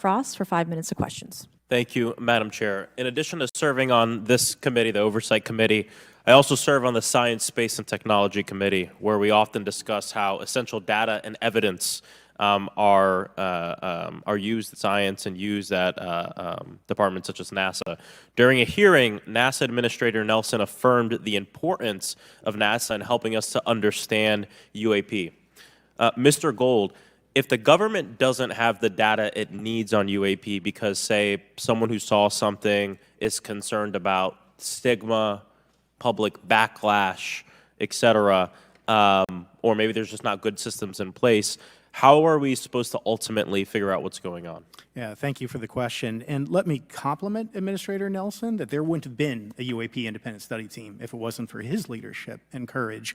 Frost for 5 minutes of questions. Thank you, Madam Chair. In addition to serving on this committee, the Oversight Committee, I also serve on the Science, Space, and Technology Committee, where we often discuss how essential data and evidence are used in science and used at departments such as NASA. During a hearing, NASA Administrator Nelson affirmed the importance of NASA in helping us to understand UAP. Mr. Gold, if the government doesn't have the data it needs on UAP because, say, someone who saw something is concerned about stigma, public backlash, et cetera, or maybe there's just not good systems in place, how are we supposed to ultimately figure out what's going on? Yeah, thank you for the question. And let me compliment Administrator Nelson that there wouldn't have been a UAP independent study team if it wasn't for his leadership and courage.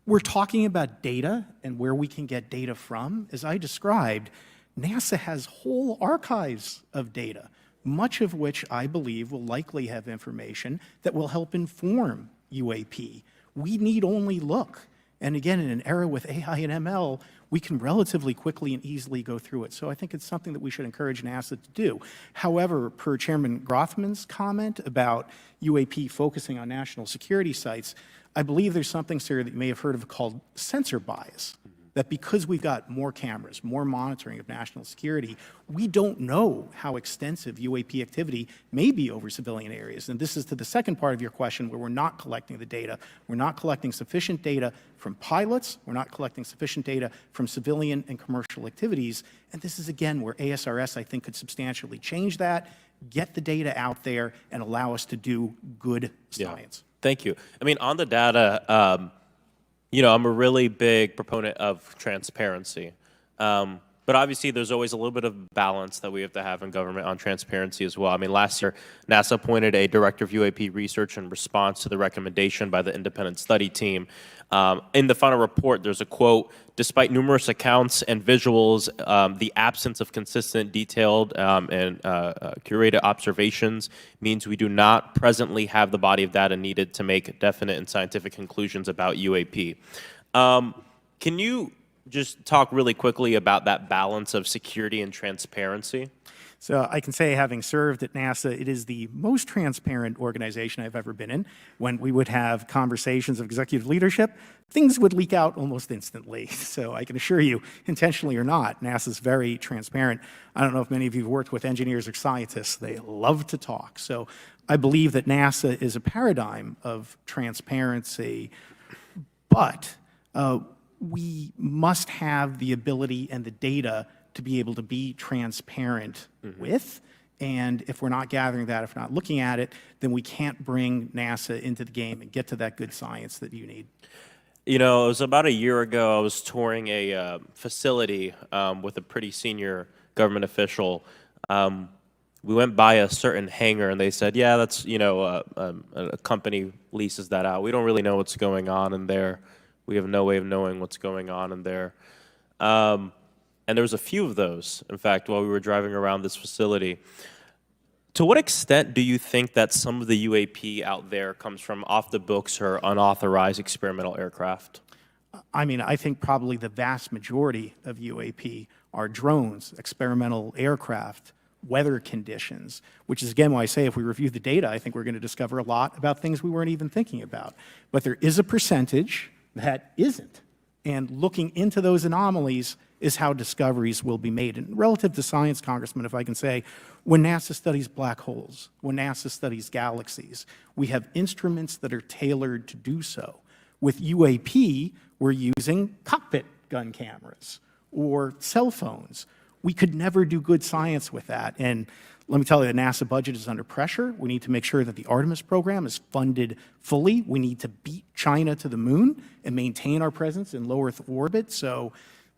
We're talking about data and where we can get data from. As I described, NASA has whole archives of data, much of which I believe will likely have information that will help inform UAP. We need only look. And again, in an era with AI and ML, we can relatively quickly and easily go through it. So I think it's something that we should encourage NASA to do. However, per Chairman Grothman's comment about UAP focusing on national security sites, I believe there's something, sir, that you may have heard of called sensor bias. That because we've got more cameras, more monitoring of national security, we don't know how extensive UAP activity may be over civilian areas. And this is to the second part of your question where we're not collecting the data. We're not collecting sufficient data from pilots. We're not collecting sufficient data from civilian and commercial activities. And this is, again, where ASRS, I think, could substantially change that, get the data out there, and allow us to do good science. Yeah. Thank you. I mean, on the data, you know, I'm a really big proponent of transparency. But obviously, there's always a little bit of balance that we have to have in government on transparency as well. I mean, last year, NASA appointed a director of UAP research in response to the recommendation by the independent study team. In the final report, there's a quote, "Despite numerous accounts and visuals, the absence of consistent, detailed, and curated observations means we do not presently have the body of data needed to make definite and scientific conclusions about UAP." Can you just talk really quickly about that balance of security and transparency? So I can say, having served at NASA, it is the most transparent organization I've ever been in. When we would have conversations of executive leadership, things would leak out almost instantly. So I can assure you, intentionally or not, NASA's very transparent. I don't know if many of you have worked with engineers or scientists. They love to talk. So I believe that NASA is a paradigm of transparency, but we must have the ability and the data to be able to be transparent with. And if we're not gathering that, if we're not looking at it, then we can't bring NASA into the game and get to that good science that you need. You know, it was about a year ago, I was touring a facility with a pretty senior government official. We went by a certain hangar and they said, yeah, that's, you know, a company leases that out. We don't really know what's going on in there. We have no way of knowing what's going on in there. And there was a few of those, in fact, while we were driving around this facility. To what extent do you think that some of the UAP out there comes from off the books or unauthorized experimental aircraft? I mean, I think probably the vast majority of UAP are drones, experimental aircraft, weather conditions, which is, again, why I say if we review the data, I think we're going to discover a lot about things we weren't even thinking about. But there is a percentage that isn't. And looking into those anomalies is how discoveries will be made. And relative to science, Congressman, if I can say, when NASA studies black holes, when NASA studies galaxies, we have instruments that are tailored to do so. With UAP, we're using cockpit gun cameras or cell phones. We could never do good science with that. And let me tell you, the NASA budget is under pressure. We need to make sure that the Artemis program is funded fully. We need to beat China to the moon and maintain our presence in low Earth orbit. So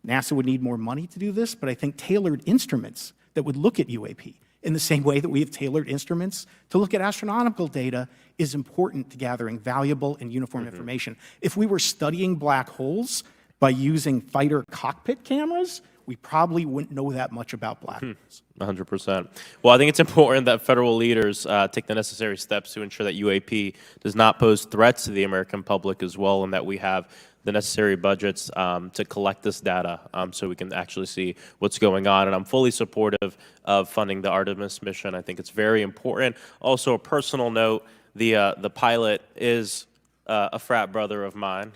NASA would need more money to do this, but I think tailored instruments that would look at UAP in the same way that we have tailored instruments to look at astronomical data is important to gathering valuable and uniform information. If we were studying black holes by using fighter cockpit cameras, we probably wouldn't know that much about black holes. 100%. Well, I think it's important that federal leaders take the necessary steps to ensure that UAP does not pose threats to the American public as well, and that we have the necessary budgets to collect this data so we can actually see what's going on. And I'm fully supportive of funding the Artemis mission. I think it's very important. Also, a personal note, the pilot is a frat brother of mine.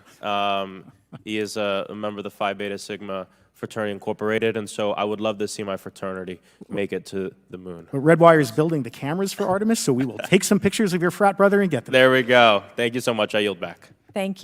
He is a member of the Phi Beta Sigma Fraternity Incorporated, and so I would love to see my fraternity make it to the moon. But Redwire is building the cameras for Artemis, so we will take some pictures of your frat brother and get them. There we go. Thank you so much. I yield back. Thank you.